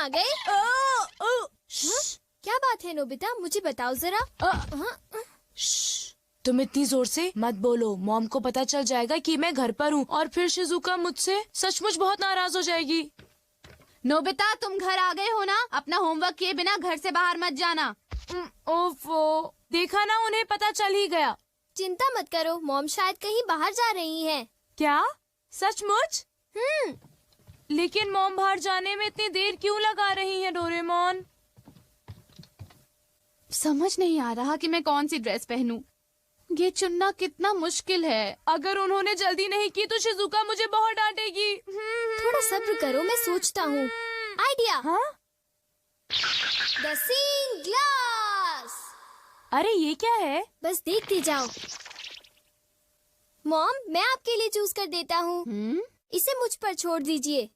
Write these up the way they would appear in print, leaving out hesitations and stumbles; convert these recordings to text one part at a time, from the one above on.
आ गए? क्या बात है नोबिता, मुझे बताओ जरा। तुम इतनी जोर से मत बोलो, मॉम को पता चल जाएगा कि मैं घर पर हूँ और फिर शिजुका मुझसे सचमुच बहुत नाराज हो जाएगी। नोबिता, तुम घर आ गए हो ना? अपना होमवर्क किए बिना घर से बाहर मत जाना। ओफो, देखा ना, उन्हें पता चल ही गया। चिंता मत करो, मॉम शायद कहीं बाहर जा रही हैं। क्या सचमुच? लेकिन मॉम बाहर जाने में इतनी देर क्यों लगा रही है डोरेमोन? समझ नहीं आ रहा कि मैं कौन सी ड्रेस पहनूं। ये चुनना कितना मुश्किल है। अगर उन्होंने जल्दी नहीं की तो शिजुका मुझे बहुत डांटेगी। थोड़ा सब्र करो, मैं सोचता हूँ। आइडिया। हाँ? The seeing glass. अरे ये क्या है? बस देखते जाओ। मॉम, मैं आपके लिए चूज कर देता हूँ। इसे मुझ पर छोड़ दीजिए।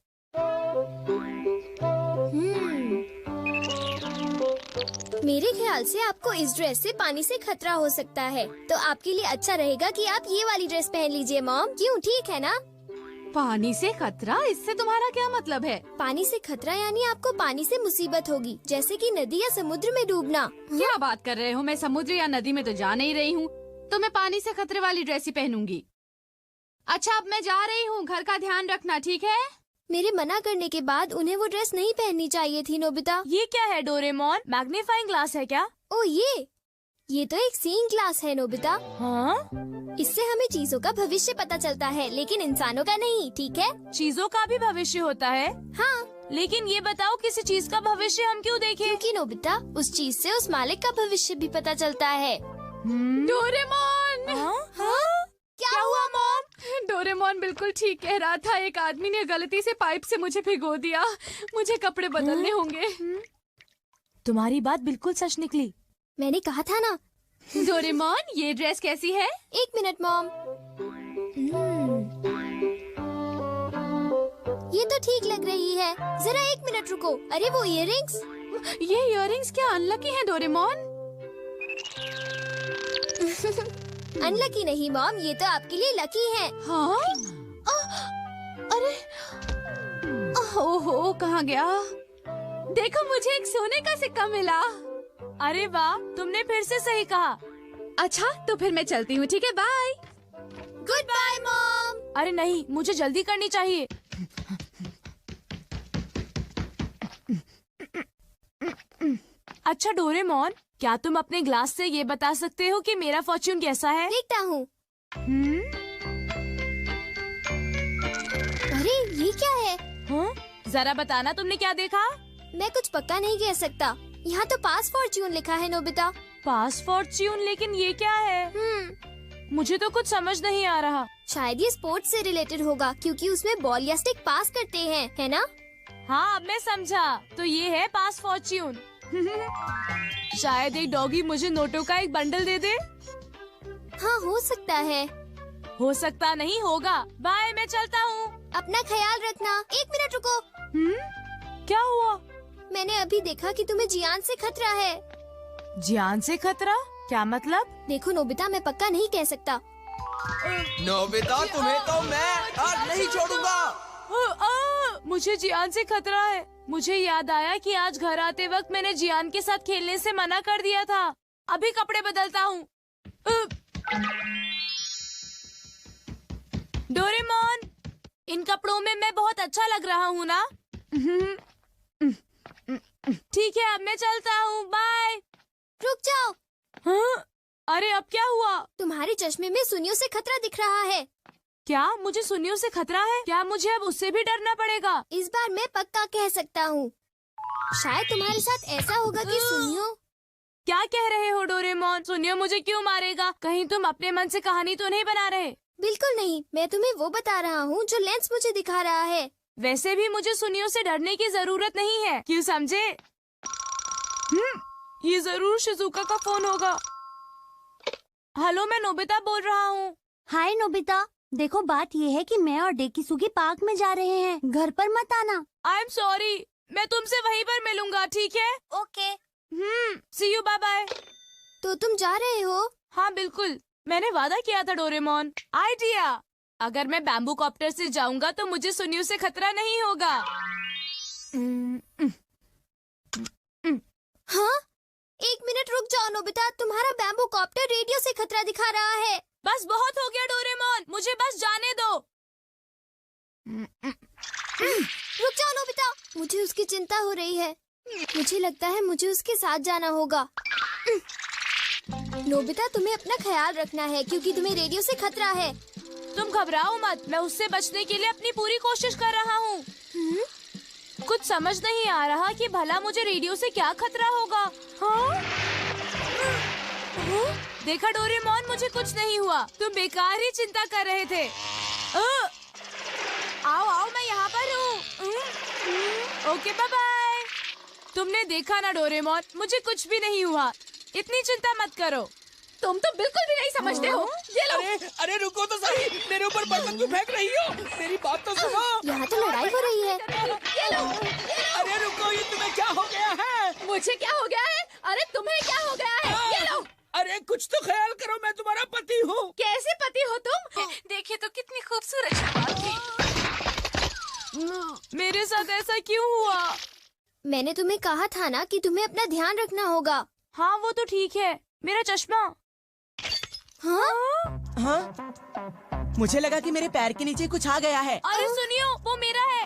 मेरे ख्याल से आपको इस ड्रेस से पानी से खतरा हो सकता है, तो आपके लिए अच्छा रहेगा कि आप ये वाली ड्रेस पहन लीजिए मॉम। क्यों, ठीक है ना? पानी से खतरा? इससे तुम्हारा क्या मतलब है? पानी से खतरा यानी आपको पानी से मुसीबत होगी, जैसे कि नदी या समुद्र में डूबना। क्या बात कर रहे हो? मैं समुद्र या नदी में तो जा नहीं रही हूँ, तो मैं पानी से खतरे वाली ड्रेस ही पहनूंगी। अच्छा, अब मैं जा रही हूँ, घर का ध्यान रखना, ठीक है? मेरे मना करने के बाद उन्हें वो ड्रेस नहीं पहननी चाहिए थी नोबिता। ये क्या है डोरेमोन? मैग्नीफाइंग ग्लास है क्या? ओ ये तो एक सीइंग ग्लास है नोबिता। हाँ? इससे हमें चीजों का भविष्य पता चलता है, लेकिन इंसानों का नहीं, ठीक है? चीजों का भी भविष्य होता है? हाँ। लेकिन ये बताओ, किसी चीज का भविष्य हम क्यों देखें? क्योंकि नोबिता, उस चीज से उस मालिक का भविष्य भी पता चलता है। डोरेमोन! हाँ? क्या हुआ मॉम? डोरेमोन बिल्कुल ठीक कह रहा था। एक आदमी ने गलती से पाइप से मुझे भिगो दिया। मुझे कपड़े बदलने होंगे। तुम्हारी बात बिल्कुल सच निकली। मैंने कहा था ना। डोरेमोन, ये ड्रेस कैसी है? 1 मिनट मॉम। ये तो ठीक लग रही है। जरा 1 मिनट रुको। अरे वो इयररिंग्स। ये इयररिंग्स क्या अनलकी हैं डोरेमोन? अनलकी नहीं मॉम, ये तो आपके लिए लकी है। हाँ? अरे ओहो, कहाँ गया? देखो, मुझे एक सोने का सिक्का मिला। अरे वाह, तुमने फिर से सही कहा। अच्छा, तो फिर मैं चलती हूँ, ठीक है? बाय। Goodbye mom. अरे नहीं, मुझे जल्दी करनी चाहिए। अच्छा डोरेमोन, क्या तुम अपने ग्लास से ये बता सकते हो कि मेरा फॉर्च्यून कैसा है? देखता हूँ। अरे ये क्या है? हाँ? जरा बताना, तुमने क्या देखा? मैं कुछ पक्का नहीं कह सकता। यहाँ तो पास फॉर्च्यून लिखा है नोबिता। पास फॉर्च्यून? लेकिन ये क्या है? मुझे तो कुछ समझ नहीं आ रहा। शायद ये स्पोर्ट्स से रिलेटेड होगा, क्योंकि उसमें बॉल या स्टिक पास करते हैं, है ना? हाँ, अब मैं समझा। तो ये है पास फॉर्च्यून। शायद एक डॉगी मुझे नोटों का एक बंडल दे दे। हाँ, हो सकता है। हो सकता नहीं, होगा। बाय, मैं चलता हूँ। अपना ख्याल रखना। 1 मिनट रुको। क्या हुआ? मैंने अभी देखा कि तुम्हें जियान से खतरा है। जियान से खतरा? क्या मतलब? देखो नोबिता, मैं पक्का नहीं कह सकता। नोबिता, तुम्हें तो मैं आज नहीं छोड़ूंगा। मुझे जियान से खतरा है। मुझे याद आया कि आज घर आते वक्त मैंने जियान के साथ खेलने से मना कर दिया था। अभी कपड़े बदलता हूँ। डोरेमोन, इन कपड़ों में मैं बहुत अच्छा लग रहा हूँ ना? ठीक है, अब मैं चलता हूँ। बाय। रुक जाओ। हाँ? अरे अब क्या हुआ? तुम्हारे चश्मे में सुनियों से खतरा दिख रहा है। क्या मुझे सुनियों से खतरा है? क्या मुझे अब उससे भी डरना पड़ेगा? इस बार मैं पक्का कह सकता हूँ। शायद तुम्हारे साथ ऐसा होगा कि सुनियो। क्या कह रहे हो डोरेमोन? सुनियो मुझे क्यों मारेगा? कहीं तुम अपने मन से कहानी तो नहीं बना रहे? बिल्कुल नहीं, मैं तुम्हें वो बता रहा हूँ जो लेंस मुझे दिखा रहा है। वैसे भी मुझे सुनियों से डरने की जरूरत नहीं है, क्यों समझे? ये जरूर शिजुका का फोन होगा। हेलो, मैं नोबिता बोल रहा हूँ। हाय नोबिता, देखो बात ये है कि मैं और डेकिसुगी पार्क में जा रहे हैं, घर पर मत आना। आई एम सॉरी, मैं तुमसे वहीं पर मिलूंगा, ठीक है? Okay. See you, bye bye. तो तुम जा रहे हो? हाँ बिल्कुल, मैंने वादा किया था डोरेमोन। आइडिया, अगर मैं बैम्बू कॉप्टर से जाऊंगा तो मुझे सुनियों से खतरा नहीं होगा। नोबिता, तुम्हारा बैम्बू कॉप्टर रेडियो से खतरा दिखा रहा है। बस बहुत हो गया डोरेमोन, मुझे बस जाने दो। रुक जाओ नोबिता, मुझे उसकी चिंता हो रही है। मुझे लगता है मुझे उसके साथ जाना होगा। नोबिता, तुम्हें अपना ख्याल रखना है क्योंकि तुम्हें रेडियो से खतरा है। तुम घबराओ मत, मैं उससे बचने के लिए अपनी पूरी कोशिश कर रहा हूँ। कुछ समझ नहीं आ रहा कि भला मुझे रेडियो से क्या खतरा होगा। हाँ? देखा डोरेमोन, मुझे कुछ नहीं हुआ, तुम बेकार ही चिंता कर रहे थे। आओ आओ, मैं यहाँ पर हूँ। Okay, bye bye. तुमने देखा ना डोरेमोन, मुझे कुछ भी नहीं हुआ, इतनी चिंता मत करो। तुम तो बिल्कुल भी नहीं समझते हो। ये लो। अरे रुको तो सही, मेरे ऊपर बर्तन क्यों फेंक रही हो? मेरी बात तो सुनो। यहाँ तो लड़ाई हो रही है। ये लो। अरे रुको, ये तुम्हें क्या हो गया है? मुझे क्या हो गया है? अरे तुम्हें क्या हो गया है? ये लो। अरे कुछ तो ख्याल करो, मैं तुम्हारा पति हूँ। कैसे पति हो तुम? देखिए तो कितनी खूबसूरत शक्ल थी। मेरे साथ ऐसा क्यों हुआ? मैंने तुम्हें कहा था ना कि तुम्हें अपना ध्यान रखना होगा। हाँ वो तो ठीक है, मेरा चश्मा। हाँ? हाँ? मुझे लगा कि मेरे पैर के नीचे कुछ आ गया है। अरे सुनियो, वो मेरा है।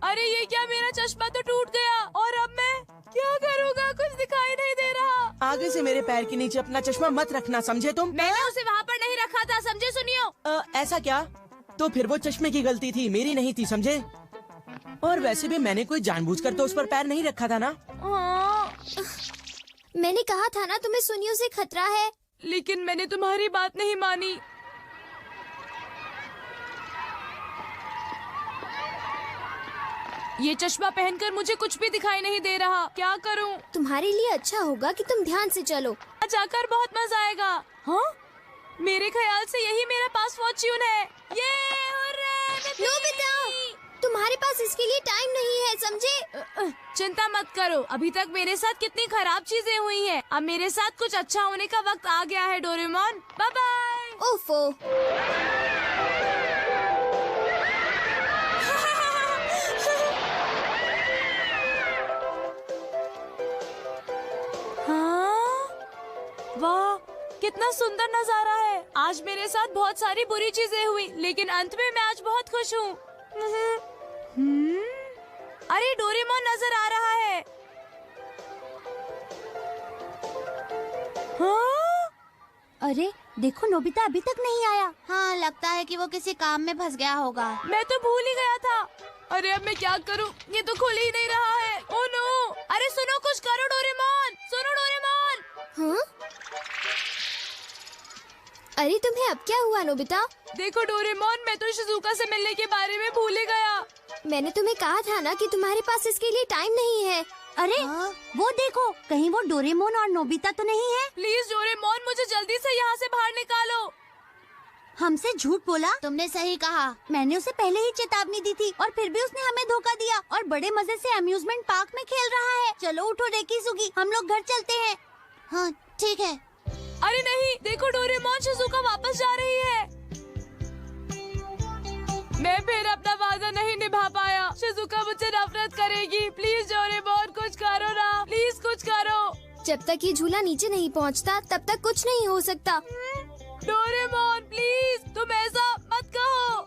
अरे ये क्या, मेरा चश्मा तो टूट गया और अब मैं क्या करूँगा? कुछ दिखाई नहीं दे रहा। आगे से मेरे पैर के नीचे अपना चश्मा मत रखना, समझे तुम? मैंने उसे वहाँ पर नहीं रखा था, समझे सुनियो? ऐसा क्या? तो फिर वो चश्मे की गलती थी, मेरी नहीं थी, समझे? और वैसे भी मैंने कोई जानबूझकर तो उस पर पैर नहीं रखा था ना। मैंने कहा था ना तुम्हें सुनियो से खतरा है। लेकिन मैंने तुम्हारी बात नहीं मानी। ये चश्मा पहनकर मुझे कुछ भी दिखाई नहीं दे रहा, क्या करूं? तुम्हारे लिए अच्छा होगा कि तुम ध्यान से चलो। जाकर बहुत मजा आएगा। हाँ? मेरे ख्याल से यही मेरा पास फॉर्च्यून है। ये नोबिता, तुम्हारे पास इसके लिए टाइम नहीं है, समझे? चिंता मत करो, अभी तक मेरे साथ कितनी खराब चीजें हुई हैं। अब मेरे साथ कुछ अच्छा होने का वक्त आ गया है डोरेमोन। Bye bye. ओफो। हाँ? वाह, कितना सुंदर नजारा है। आज मेरे साथ बहुत सारी बुरी चीजें हुई, लेकिन अंत में मैं आज बहुत खुश हूँ। अरे डोरेमोन नजर आ रहा है। हाँ? अरे देखो, नोबिता अभी तक नहीं आया। हाँ, लगता है कि वो किसी काम में फंस गया होगा। मैं तो भूल ही गया था। अरे अब मैं क्या करूं? ये तो खुल ही नहीं रहा है। Oh no! अरे सुनो, कुछ करो डोरेमोन, सुनो डोरेमोन। हाँ? अरे तुम्हें अब क्या हुआ नोबिता? देखो डोरेमोन, मैं तो शिजुका से मिलने के बारे में भूल ही गया। मैंने तुम्हें कहा था ना कि तुम्हारे पास इसके लिए टाइम नहीं है। अरे वो देखो, कहीं वो डोरेमोन और नोबिता तो नहीं है? प्लीज डोरेमोन, मुझे जल्दी से यहाँ से बाहर निकालो। हमसे झूठ बोला? तुमने सही कहा, मैंने उसे पहले ही चेतावनी दी थी और फिर भी उसने हमें धोखा दिया और बड़े मजे से अम्यूजमेंट पार्क में खेल रहा है। चलो उठो डेकिसुगी, हम लोग घर चलते हैं। हाँ ठीक है। अरे नहीं, देखो डोरेमोन, शिजुका वापस जा रही है। मैं फिर अपना वादा नहीं निभा पाया। शिजुका मुझसे नफरत करेगी। प्लीज डोरेमोन, कुछ करो ना, प्लीज कुछ करो। जब तक ये झूला नीचे नहीं पहुंचता, तब तक कुछ नहीं हो सकता। डोरेमोन प्लीज, तुम ऐसा मत कहो,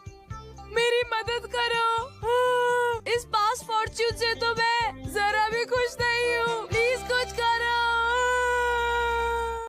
मेरी मदद करो। इस पास फॉर्च्यून से तो मैं